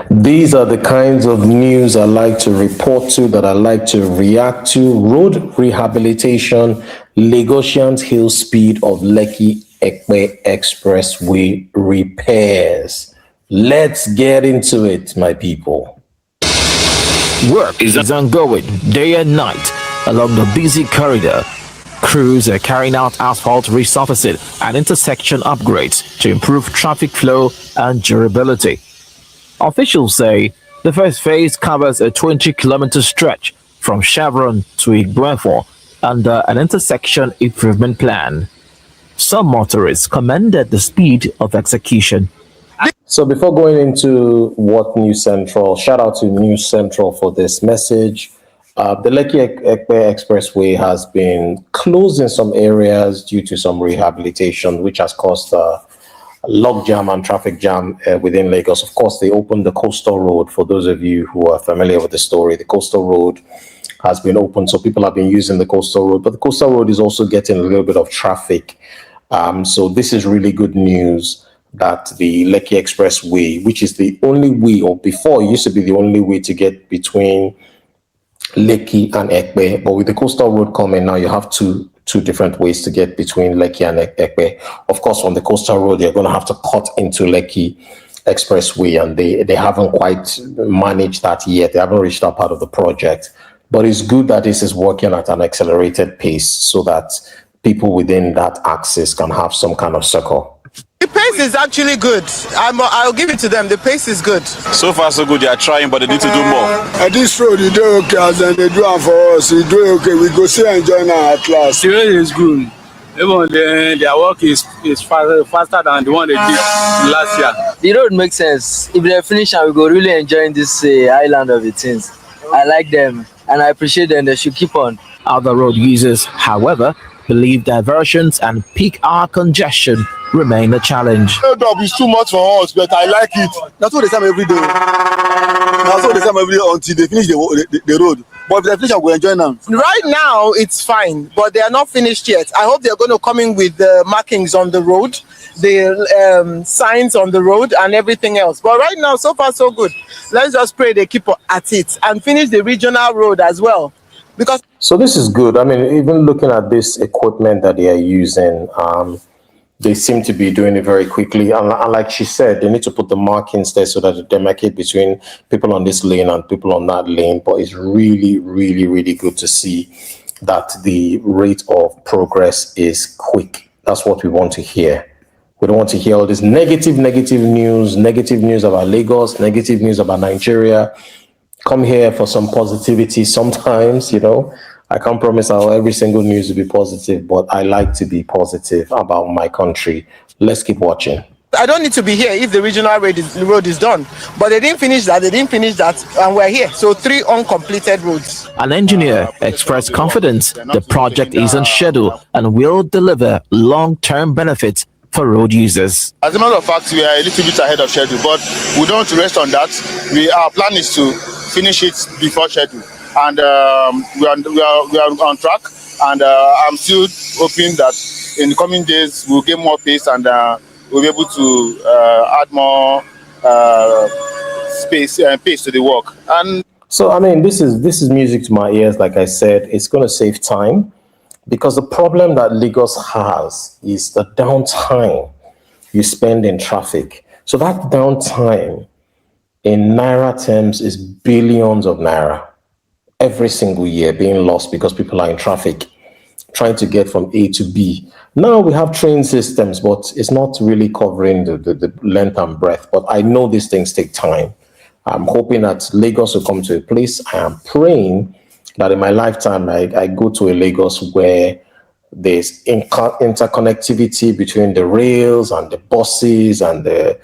These are the kinds of news I like to report to, that I like to react to. Road rehabilitation, Lagosians hill speed of Lekki Epe Expressway repairs. Let's get into it, my people. Work is ongoing day and night along the busy corridor. Crews are carrying out asphalt resurfacing and intersection upgrades to improve traffic flow and durability. Officials say the first phase covers a 20-kilometer stretch from Chevron to Igbenfo under an intersection improvement plan. Some motorists commended the speed of execution. So before going into what News Central, shout out to News Central for this message. The Lekki Epe Expressway has been closed in some areas due to some rehabilitation, which has caused log jam and traffic jam within Lagos. Of course, they opened the coastal road. For those of you who are familiar with the story, the coastal road has been opened, so people have been using the coastal road, but the coastal road is also getting a little bit of traffic. So this is really good news that the Lekki Expressway, which is the only way, or before it used to be the only way to get between Lekki and Epe, but with the coastal road coming now, you have two different ways to get between Lekki and Epe. Of course, on the coastal road, you're going to have to cut into Lekki Expressway, and they haven't quite managed that yet. They haven't reached that part of the project. But it's good that this is working at an accelerated pace so that people within that axis can have some kind of circle. The pace is actually good. I'll give it to them. The pace is good. So far, so good. They are trying, but they need to do more. At this road, you do okay, as then they do it for us. You do okay. We go see and enjoy now at last. The road is good. Even their work is faster than the one they did last year. The road makes sense. If they finish and we go really enjoying this island of the things. I like them and I appreciate them. They should keep on. Other road users, however, believe diversions and peak hour congestion remain a challenge. Hold is too much for us, but I like it. That's what they say every day. That's what they say every day until they finish the road. But if they finish, we'll enjoy now. Right now, it's fine, but they are not finished yet. I hope they're going to come in with the markings on the road, the signs on the road, and everything else. But right now, so far, so good. Let's just pray they keep at it and finish the regional road as well. So this is good. I mean, even looking at this equipment that they are using, they seem to be doing it very quickly. And like she said, they need to put the markings there so that they demarcate between people on this lane and people on that lane. But it's really, really, really good to see that the rate of progress is quick. That's what we want to hear. We don't want to hear all this negative news about Lagos, negative news about Nigeria. Come here for some positivity sometimes, you know. I can't promise how every single news will be positive, but I like to be positive about my country. Let's keep watching. I don't need to be here if the regional road is done. But they didn't finish that, and we're here. So 3 uncompleted roads. An engineer expressed confidence the project is on schedule and will deliver long-term benefits for road users. As a matter of fact, we are a little bit ahead of schedule, but we don't rest on that. Our plan is to finish it before schedule. And we are on track, and I'm still hoping that in the coming days we'll get more pace and we'll be able to add more pace to the work. And so, I mean, this is music to my ears. Like I said, it's going to save time, because the problem that Lagos has is the downtime you spend in traffic. So that downtime in naira terms is billions of naira every single year being lost because people are in traffic trying to get from A to B. Now we have train systems, but it's not really covering the length and breadth. But I know these things take time. I'm hoping that Lagos will come to a place. I am praying that in my lifetime, I go to a Lagos where there's interconnectivity between the rails and the buses and their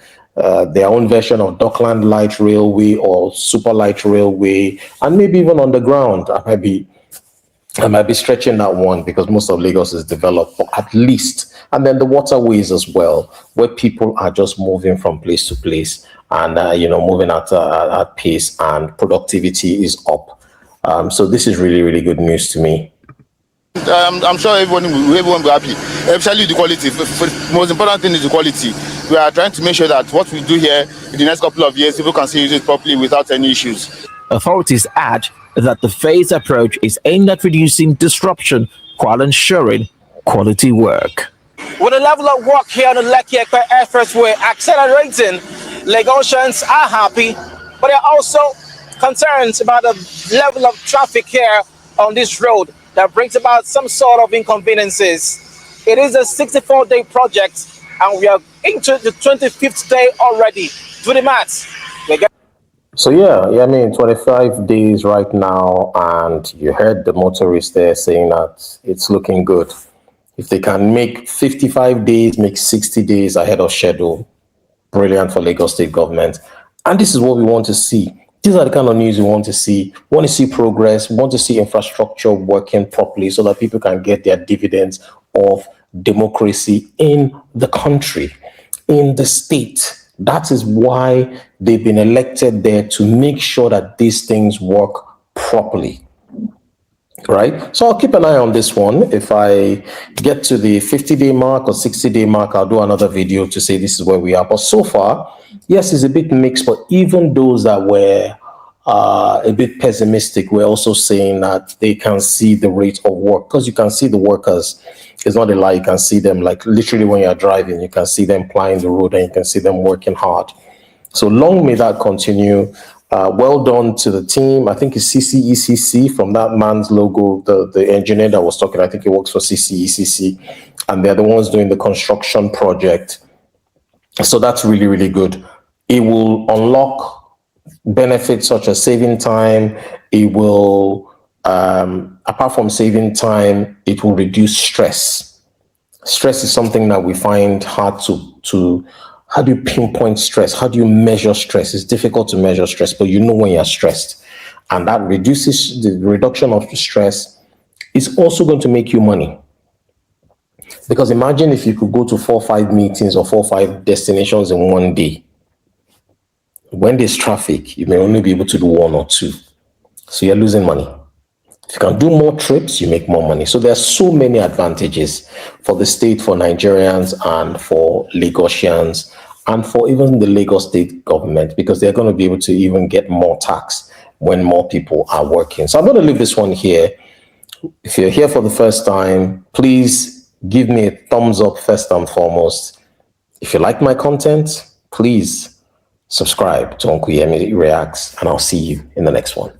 own version of Dockland Light Railway or Super Light Railway, and maybe even on the ground. I might be stretching that one because most of Lagos is developed, but at least, and then the waterways as well, where people are just moving from place to place and moving at pace, and productivity is up. So this is really, really good news to me. I'm sure everyone will be happy, especially the quality. Most important thing is the quality. We are trying to make sure that what we do here in the next couple of years, people can still use it properly without any issues. Authorities add that the phased approach is aimed at reducing disruption while ensuring quality work. With the level of work here on the Lekki and Epe Expressway accelerating, Lagosians are happy, but they're also concerned about the level of traffic here on this road that brings about some sort of inconveniences. It is a 64-day project, and we are into the 25th day already. Do the maths. So yeah, I mean, 25 days right now, and you heard the motorists there saying that it's looking good. If they can make 55 days, make 60 days ahead of schedule, brilliant for Lagos State government. And this is what we want to see. These are the kind of news we want to see. We want to see progress. We want to see infrastructure working properly so that people can get their dividends of democracy in the country, in the state. That is why they've been elected there, to make sure that these things work properly. Right? So I'll keep an eye on this one. If I get to the 50-day mark or 60-day mark, I'll do another video to say this is where we are. But so far, yes, it's a bit mixed, but even those that were a bit pessimistic were also saying that they can see the rate of work, because you can see the workers. It's not a lie. You can see them, like literally when you're driving, you can see them plying the road and you can see them working hard. So long may that continue. Well done to the team. I think it's CCECC from that man's logo, the engineer that was talking. I think he works for CCECC, and they're the ones doing the construction project. So that's really, really good. It will unlock benefits such as saving time. It will, apart from saving time, it will reduce stress. Stress is something that we find hard to how do you pinpoint stress? How do you measure stress? It's difficult to measure stress, but you know when you're stressed. And that reduces the reduction of stress is also going to make you money. Because imagine if you could go to 4 or 5 meetings or 4 or 5 destinations in one day. When there's traffic, you may only be able to do 1 or 2. So you're losing money. If you can do more trips, you make more money. So there are so many advantages for the state, for Nigerians, and for Lagosians, and for even the Lagos state government, because they're going to be able to even get more tax when more people are working. So I'm going to leave this one here. If you're here for the first time, please give me a thumbs up first and foremost. If you like my content, please subscribe to Uncle Yemi Reacts, and I'll see you in the next one.